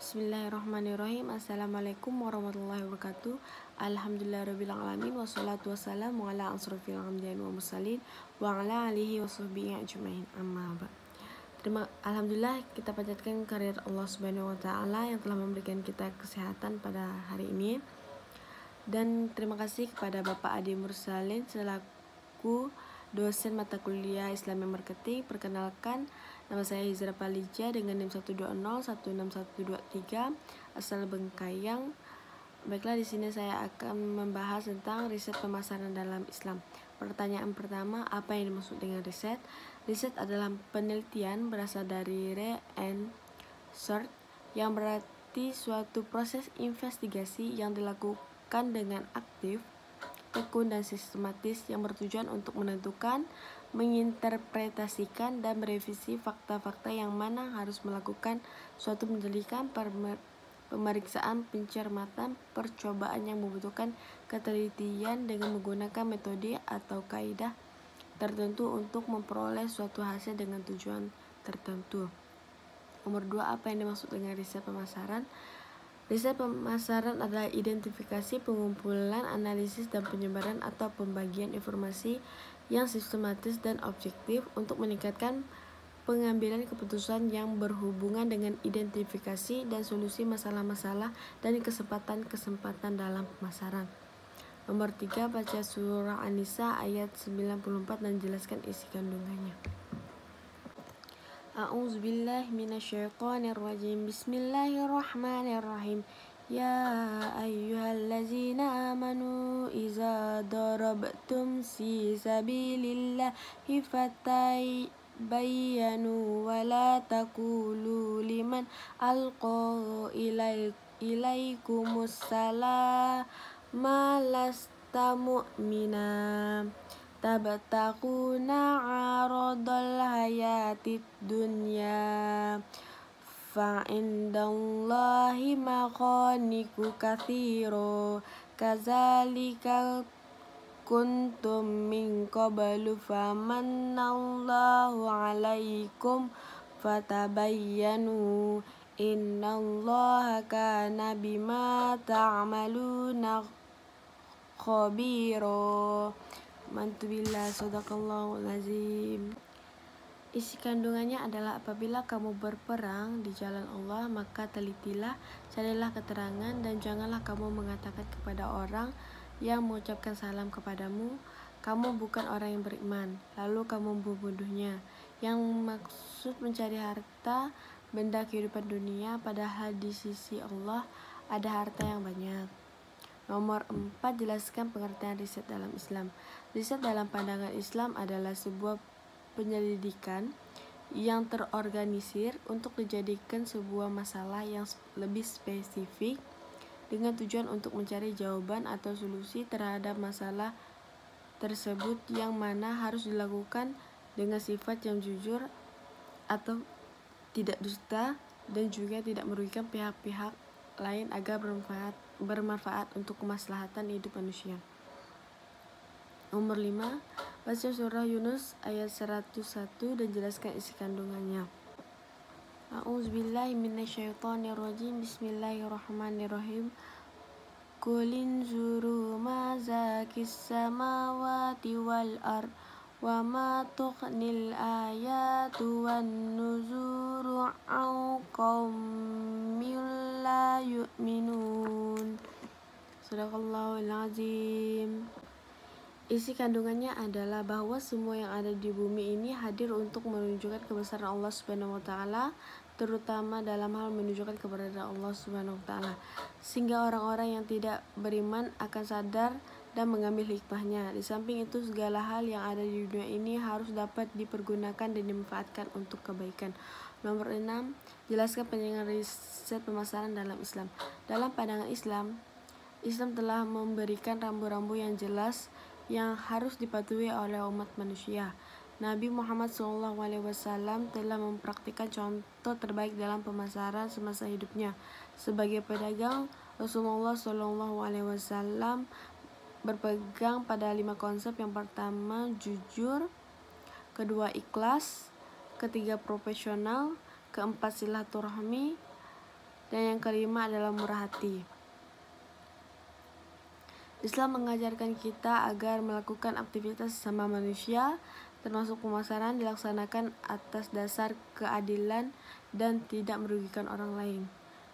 Bismillahirrahmanirrahim. Assalamualaikum warahmatullahi wabarakatuh. Alhamdulillahirrabbilalamin. Wassalatu wassalamu ala asrofil anbiya'i wal mursalin wa ala alihi wa sahbihi ajma'in. Amma ba'd. Alhamdulillah, kita panjatkan kehadirat Allah Subhanahu wa taala yang telah memberikan kita kesehatan pada hari ini. Dan terima kasih kepada Bapak Adi Mursalin selaku dosen mata kuliah Islamic Marketing. Perkenalkan, nama saya Hizra Palija dengan NIM 120166123 asal Bengkayang. Baiklah, di sini saya akan membahas tentang riset pemasaran dalam Islam. Pertanyaan pertama, apa yang dimaksud dengan riset? Riset adalah penelitian berasal dari re and search, yang berarti suatu proses investigasi yang dilakukan dengan aktif, tekun, dan sistematis yang bertujuan untuk menentukan, menginterpretasikan, dan merevisi fakta-fakta yang mana harus melakukan suatu penyelidikan, pemeriksaan, pencermatan, percobaan yang membutuhkan ketelitian dengan menggunakan metode atau kaidah tertentu untuk memperoleh suatu hasil dengan tujuan tertentu. Nomor 2, apa yang dimaksud dengan riset pemasaran? Riset pemasaran adalah identifikasi, pengumpulan, analisis, dan penyebaran atau pembagian informasi yang sistematis dan objektif untuk meningkatkan pengambilan keputusan yang berhubungan dengan identifikasi dan solusi masalah-masalah dan kesempatan-kesempatan dalam pemasaran. Nomor 3, baca surah An-Nisa ayat 94 dan jelaskan isi kandungannya. A'udzubillahi minasyaitonirrajim. Bismillahirrahmanirrahim. Ya ayyuhallazina amanu iza darabtum fi sabilillahi fatabayyanu wa la taqulu liman alqa ilaikumus salama lasta mu'mina tabtaquna 'aradal hayatid dunya fa'indallahi maghanimu katsira kadzalika kuntum min qablu famannallahu 'alaikum fatabayyanu innallaha kana bima ta'maluna khabira. Mantubillah, sadaqallahul azim. Isi kandungannya adalah, apabila kamu berperang di jalan Allah, maka telitilah, carilah keterangan, dan janganlah kamu mengatakan kepada orang yang mengucapkan salam kepadamu, kamu bukan orang yang beriman, lalu kamu membunuhnya. Yang maksud mencari harta, benda kehidupan dunia, padahal di sisi Allah ada harta yang banyak. Nomor 4, jelaskan pengertian riset dalam Islam. Riset dalam pandangan Islam adalah sebuah penyelidikan yang terorganisir untuk dijadikan sebuah masalah yang lebih spesifik dengan tujuan untuk mencari jawaban atau solusi terhadap masalah tersebut, yang mana harus dilakukan dengan sifat yang jujur atau tidak dusta dan juga tidak merugikan pihak-pihak lain agar bermanfaat untuk kemaslahatan hidup manusia. Nomor 5, baca surah Yunus ayat 101 dan jelaskan isi kandungannya. A'udzubillahi minasyaitonirrajim. Bismillahirrahmanirrahim. Qulin zuru maza kissamawati wal ard wa ma tuqnil ayatu wan nuzuru an qaumin la yu'minun. Sadaqallahul azim. Isi kandungannya adalah bahwa semua yang ada di bumi ini hadir untuk menunjukkan kebesaran Allah Subhanahu wa taala, terutama dalam hal menunjukkan keberadaan Allah Subhanahu wa taala, sehingga orang-orang yang tidak beriman akan sadar dan mengambil hikmahnya. Di samping itu, segala hal yang ada di dunia ini harus dapat dipergunakan dan dimanfaatkan untuk kebaikan. Nomor 6, jelaskan penjaringan riset pemasaran dalam Islam. Dalam pandangan Islam, Islam telah memberikan rambu-rambu yang jelas yang harus dipatuhi oleh umat manusia. Nabi Muhammad SAW telah mempraktikkan contoh terbaik dalam pemasaran semasa hidupnya. Sebagai pedagang, Rasulullah SAW berpegang pada 5 konsep. Yang pertama, jujur; kedua, ikhlas; ketiga, profesional; keempat, silaturahmi; Dan yang kelima adalah murah hati. Islam mengajarkan kita agar melakukan aktivitas sesama manusia, termasuk pemasaran, dilaksanakan atas dasar keadilan dan tidak merugikan orang lain.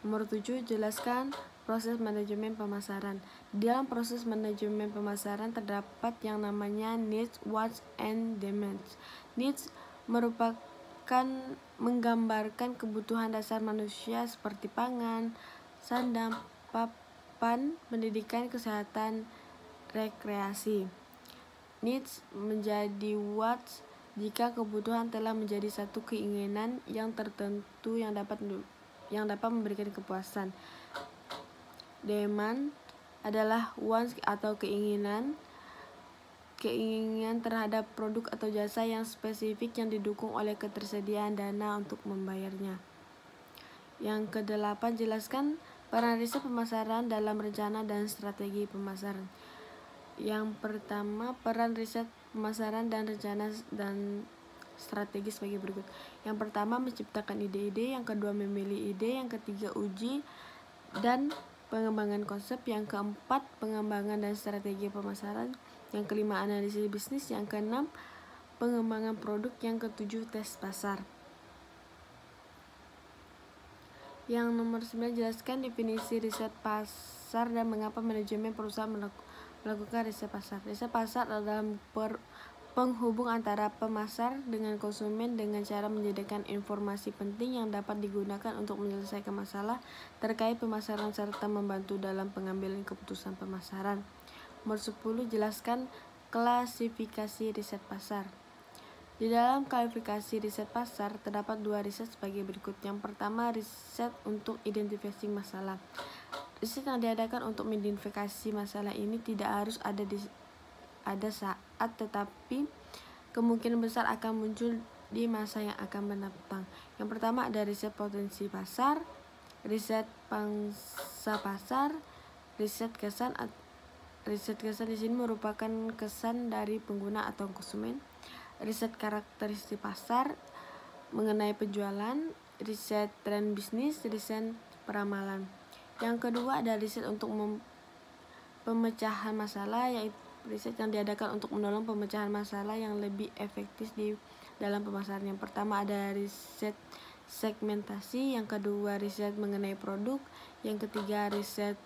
Nomor 7, jelaskan proses manajemen pemasaran. Di dalam proses manajemen pemasaran terdapat yang namanya needs, wants, and demands. Needs menggambarkan kebutuhan dasar manusia seperti pangan, sandang, papan, pendidikan, kesehatan, rekreasi. Needs menjadi wants jika kebutuhan telah menjadi satu keinginan yang tertentu yang dapat memberikan kepuasan. Demand adalah wants atau keinginan terhadap produk atau jasa yang spesifik yang didukung oleh ketersediaan dana untuk membayarnya. Yang kedelapan, jelaskan peran riset pemasaran dalam rencana dan strategi pemasaran. Yang pertama, peran riset pemasaran dan rencana dan strategi sebagai berikut. Yang pertama, menciptakan ide-ide. Yang kedua, memilih ide. Yang ketiga, uji dan pengembangan konsep. Yang keempat, pengembangan dan strategi pemasaran. Yang kelima, analisis bisnis. Yang keenam, pengembangan produk. Yang ketujuh, tes pasar. Yang nomor 9, jelaskan definisi riset pasar dan mengapa manajemen perusahaan melakukan riset pasar. Riset pasar adalah penghubung antara pemasar dengan konsumen dengan cara menyediakan informasi penting yang dapat digunakan untuk menyelesaikan masalah terkait pemasaran serta membantu dalam pengambilan keputusan pemasaran. Nomor 10, jelaskan klasifikasi riset pasar. Di dalam klasifikasi riset pasar terdapat dua riset sebagai berikut. Yang pertama, riset untuk identifikasi masalah. Riset yang diadakan untuk mengidentifikasi masalah ini tidak harus ada saat, tetapi kemungkinan besar akan muncul di masa yang akan mendatang. Yang pertama ada riset potensi pasar, riset pangsa pasar, riset kesan. Riset kesan di sini merupakan kesan dari pengguna atau konsumen. Riset karakteristik pasar mengenai penjualan, riset tren bisnis, riset peramalan. Yang kedua ada riset untuk pemecahan masalah, yaitu riset yang diadakan untuk menolong pemecahan masalah yang lebih efektif di dalam pemasaran. Yang pertama ada riset segmentasi, yang kedua riset mengenai produk, yang ketiga riset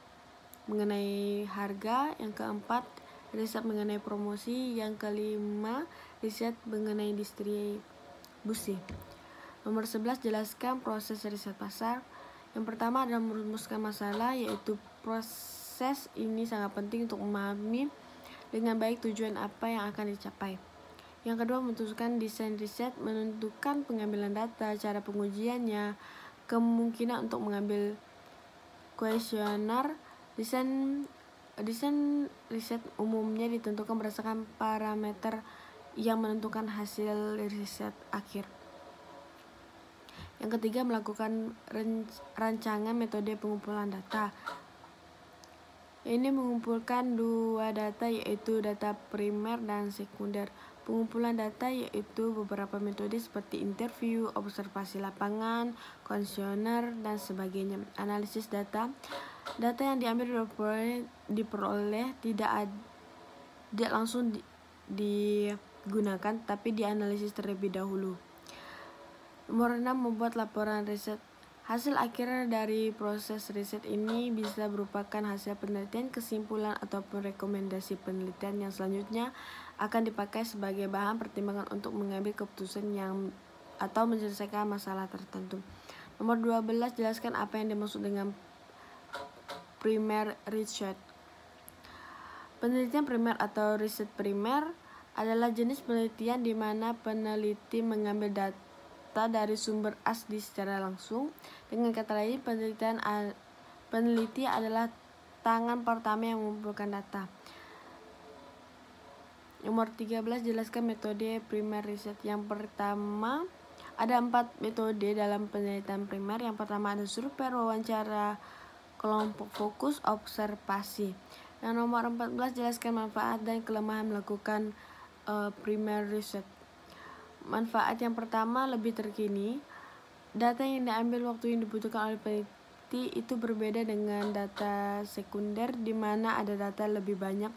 mengenai harga, yang keempat riset mengenai promosi, yang kelima riset mengenai distribusi. Nomor 11, jelaskan proses riset pasar. Yang pertama adalah merumuskan masalah, yaitu proses ini sangat penting untuk memahami dengan baik tujuan apa yang akan dicapai. Yang kedua, menentukan desain riset, menentukan pengambilan data, cara pengujiannya, kemungkinan untuk mengambil kuesioner. Desain riset umumnya ditentukan berdasarkan parameter yang menentukan hasil riset akhir. Yang ketiga, melakukan rancangan metode pengumpulan data. Ini mengumpulkan dua data, yaitu data primer dan sekunder. Pengumpulan data yaitu beberapa metode seperti interview, observasi lapangan, kuesioner, dan sebagainya. Analisis data. Data yang diambil diperoleh tidak langsung digunakan, tapi dianalisis terlebih dahulu. Nomor 6, membuat laporan riset. Hasil akhir dari proses riset ini bisa merupakan hasil penelitian, kesimpulan, ataupun rekomendasi penelitian yang selanjutnya akan dipakai sebagai bahan pertimbangan untuk mengambil keputusan atau menyelesaikan masalah tertentu. Nomor 12, jelaskan apa yang dimaksud dengan primer research. Penelitian primer atau riset primer adalah jenis penelitian di mana peneliti mengambil data dari sumber asli secara langsung. Dengan kata lain, peneliti adalah tangan pertama yang mengumpulkan data. Nomor 13, jelaskan metode primer riset. Yang pertama, ada 4 metode dalam penelitian primer. Yang pertama ada survei, wawancara, kelompok fokus, observasi. Yang nomor 14, jelaskan manfaat dan kelemahan melakukan primer riset. Manfaat yang pertama lebih terkini. Data yang diambil waktu yang dibutuhkan oleh peneliti itu berbeda dengan data sekunder di mana ada data lebih banyak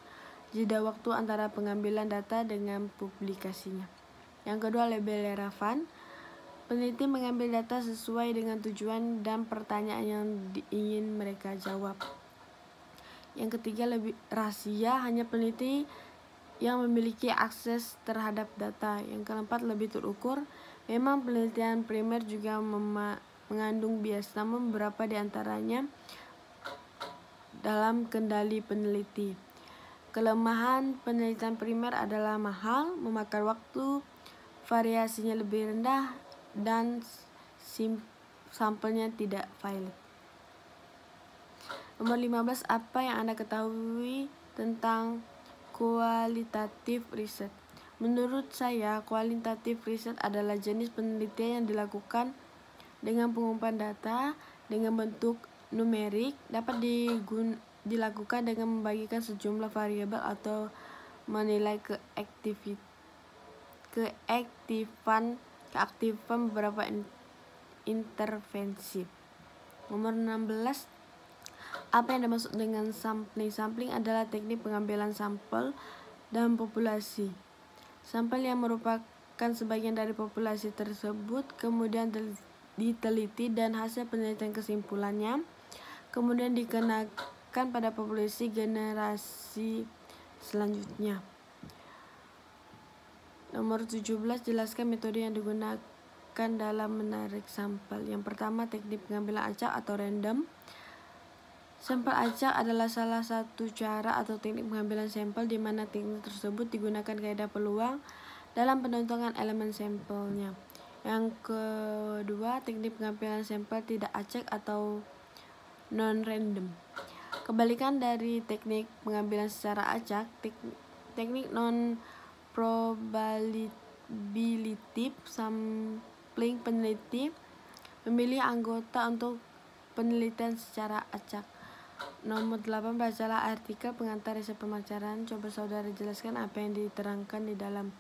jeda waktu antara pengambilan data dengan publikasinya. Yang kedua, lebih relevan. Peneliti mengambil data sesuai dengan tujuan dan pertanyaan yang ingin mereka jawab. Yang ketiga, lebih rahasia. Hanya peneliti yang memiliki akses terhadap data. Yang keempat, lebih terukur. Memang penelitian primer juga mengandung bias, namun beberapa di antaranya dalam kendali peneliti. Kelemahan penelitian primer adalah mahal, memakan waktu, variasinya lebih rendah, dan sampelnya tidak valid. Nomor 15, apa yang Anda ketahui tentang kualitatif riset? Menurut saya, kualitatif riset adalah jenis penelitian yang dilakukan dengan pengumpulan data dengan bentuk numerik, dapat dilakukan dengan membagikan sejumlah variabel atau menilai keaktifan beberapa intervensi. Nomor 16, apa yang dimaksud dengan sampling? Sampling adalah teknik pengambilan sampel dan populasi. Sampel yang merupakan sebagian dari populasi tersebut kemudian diteliti dan hasil penelitian kesimpulannya kemudian dikenakan pada populasi generasi selanjutnya. Nomor 17, jelaskan metode yang digunakan dalam menarik sampel. Yang pertama, teknik pengambilan acak atau random. Sampel acak adalah salah satu cara atau teknik pengambilan sampel di mana teknik tersebut digunakan kaidah peluang dalam penentuan elemen sampelnya. Yang kedua, teknik pengambilan sampel tidak acak atau non-random. Kebalikan dari teknik pengambilan secara acak, teknik non-probability sampling peneliti memilih anggota untuk penelitian secara acak. Nomor 8, bacalah artikel pengantar riset pemasaran. Coba saudara jelaskan apa yang diterangkan di dalam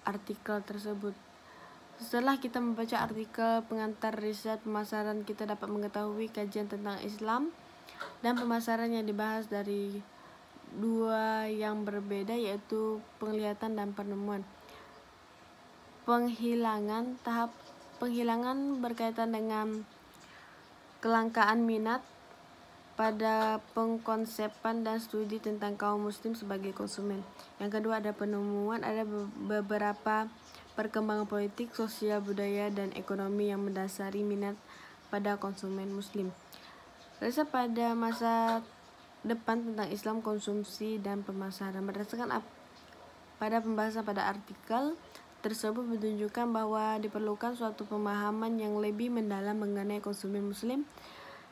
artikel tersebut. Setelah kita membaca artikel pengantar riset pemasaran, kita dapat mengetahui kajian tentang Islam dan pemasaran yang dibahas dari dua yang berbeda, yaitu penglihatan dan penemuan. Tahap penghilangan berkaitan dengan kelangkaan minat pada pengkonsepan dan studi tentang kaum muslim sebagai konsumen. Yang kedua, ada penemuan. Ada beberapa perkembangan politik, sosial, budaya, dan ekonomi yang mendasari minat pada konsumen muslim. Riset pada masa depan tentang Islam, konsumsi, dan pemasaran. Berdasarkan pada pembahasan pada artikel tersebut menunjukkan bahwa diperlukan suatu pemahaman yang lebih mendalam mengenai konsumen muslim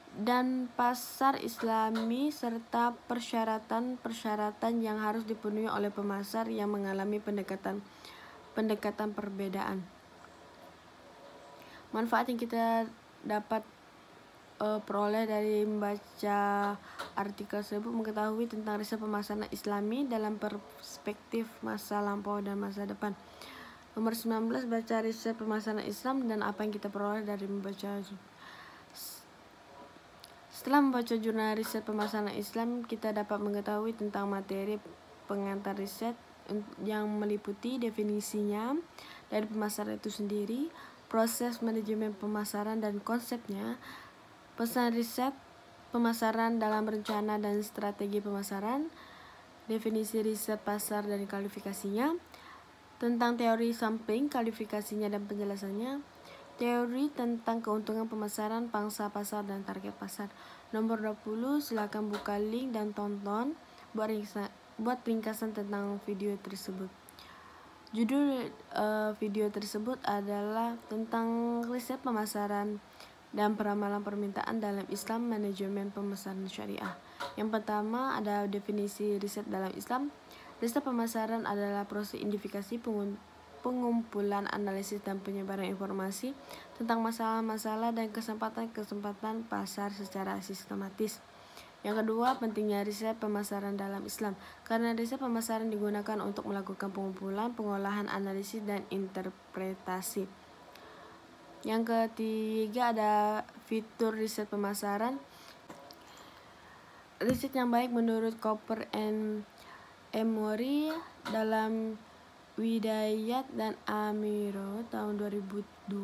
dan pasar Islami serta persyaratan yang harus dipenuhi oleh pemasar yang mengalami pendekatan perbedaan. Manfaat yang kita dapat peroleh dari membaca artikel tersebut, mengetahui tentang riset pemasaran Islami dalam perspektif masa lampau dan masa depan. Nomor 19, baca riset pemasaran Islam dan apa yang kita peroleh dari membaca. Setelah membaca jurnal riset pemasaran Islam, kita dapat mengetahui tentang materi pengantar riset yang meliputi definisinya dari pemasaran itu sendiri, proses manajemen pemasaran dan konsepnya, pesan riset pemasaran dalam rencana dan strategi pemasaran, definisi riset pasar dan kualifikasinya, tentang teori sampling, kualifikasinya dan penjelasannya, teori tentang keuntungan pemasaran, pangsa pasar, dan target pasar. Nomor 20, silakan buka link dan tonton buat ringkasan tentang video tersebut. Judul video tersebut adalah tentang riset pemasaran dan peramalan permintaan dalam Islam, manajemen pemasaran syariah. Yang pertama ada definisi riset dalam Islam. Riset pemasaran adalah proses identifikasi, pengumpulan, analisis, dan penyebaran informasi tentang masalah-masalah dan kesempatan-kesempatan pasar secara sistematis. Yang kedua, pentingnya riset pemasaran dalam Islam. Karena riset pemasaran digunakan untuk melakukan pengumpulan, pengolahan, analisis, dan interpretasi Yang ketiga ada fitur riset pemasaran. Riset yang baik menurut Cooper and Emory dalam Widayat dan Amiro tahun 2002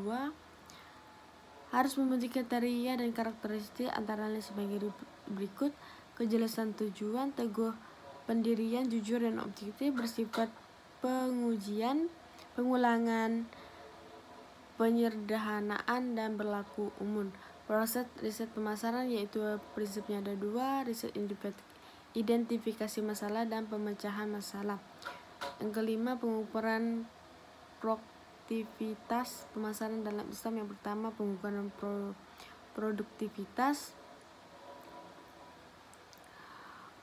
harus memiliki kriteria dan karakteristik antara lain sebagai berikut: kejelasan tujuan, teguh pendirian, jujur dan objektif, bersifat pengujian, pengulangan, penyederhanaan, dan berlaku umum. Proses riset pemasaran yaitu prinsipnya ada dua: riset identifikasi masalah dan pemecahan masalah. Yang kelima, pengukuran produktivitas pemasaran dalam Islam. Yang pertama, pengukuran produktivitas,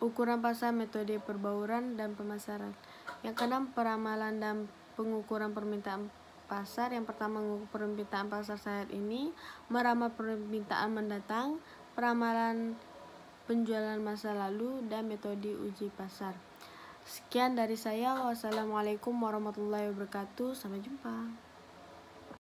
ukuran pasar, metode perbauran dan pemasaran. Yang keenam, peramalan dan pengukuran permintaan pasar. Yang pertama, mengukur permintaan pasar saat ini, meramal permintaan mendatang, peramalan penjualan masa lalu, dan metode uji pasar. Sekian dari saya. Wassalamualaikum warahmatullahi wabarakatuh. Sampai jumpa.